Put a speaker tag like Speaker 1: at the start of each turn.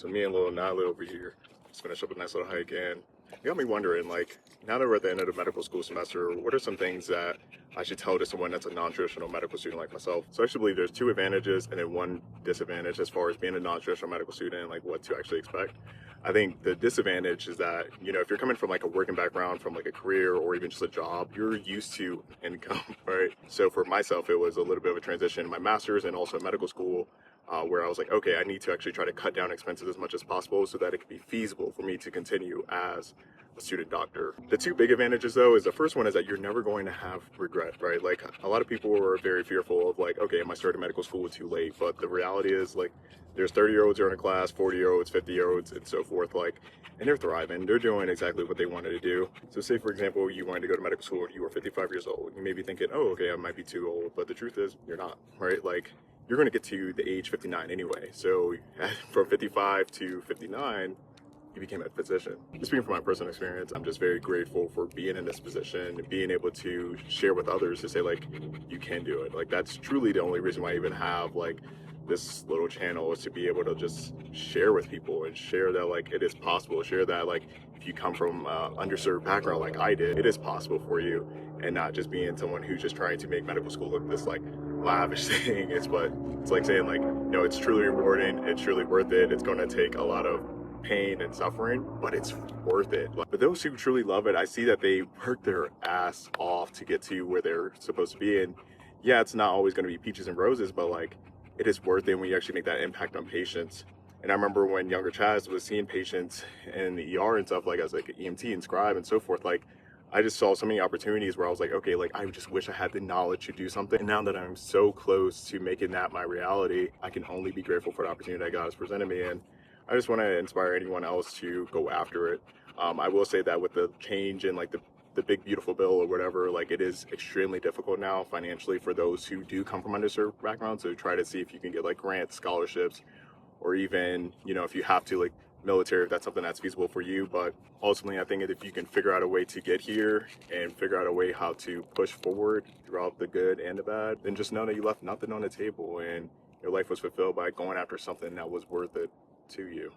Speaker 1: So me and little Natalie over here just finished up a nice little hike, and it got me wondering, like, now that we're at the end of the medical school semester, what are some things that I should tell to someone that's a non-traditional medical student like myself? So I actually believe there's two advantages and then one disadvantage as far as being a non-traditional medical student, like what to actually expect. I think the disadvantage is that, if you're coming from like a working background, from like a career or even just a job, you're used to income, right? So for myself, it was a little bit of a transition in my master's and also medical school, where I was like, okay, I need to actually try to cut down expenses as much as possible so that it could be feasible for me to continue as a student doctor. The two big advantages though is the first one is that you're never going to have regret, right? Like a lot of people are very fearful of like, okay, am I starting medical school too late? But the reality is like there's 30-year-olds in a class, 40-year-olds, 50-year-olds, and so forth, like, and they're thriving. They're doing exactly what they wanted to do. So say for example, you wanted to go to medical school and you were 55 years old. You may be thinking, oh, okay, I might be too old, but the truth is you're not, right? Like you're going to get to the age 59 anyway. So from 55 to 59, you became a physician. Speaking from my personal experience, I'm just very grateful for being in this position, being able to share with others to say like, you can do it. Like that's truly the only reason why I even have like this little channel, is to be able to just share with people and share that like it is possible. Share that like if you come from underserved background like I did, it is possible for you, and not just being someone who's just trying to make medical school look this like lavish thing. It's like saying like, it's truly rewarding, it's truly worth it. It's going to take a lot of pain and suffering, but it's worth it. But those who truly love it, I see that they work their ass off to get to where they're supposed to be. And yeah, it's not always going to be peaches and roses, but like it is worth it when you actually make that impact on patients. And I remember when younger Chaz was seeing patients in the ER and stuff, like as like an EMT and scribe and so forth, like I just saw so many opportunities where I was like, okay, like I just wish I had the knowledge to do something. And now that I'm so close to making that my reality, I can only be grateful for the opportunity that God has presented me. And I just want to inspire anyone else to go after it. I will say that with the change in like the big beautiful bill or whatever, like it is extremely difficult now financially for those who do come from underserved backgrounds. So try to see if you can get like grants, scholarships, or even, if you have to, like military, if that's something that's feasible for you. But ultimately, I think if you can figure out a way to get here and figure out a way how to push forward throughout the good and the bad, then just know that you left nothing on the table and your life was fulfilled by going after something that was worth it to you.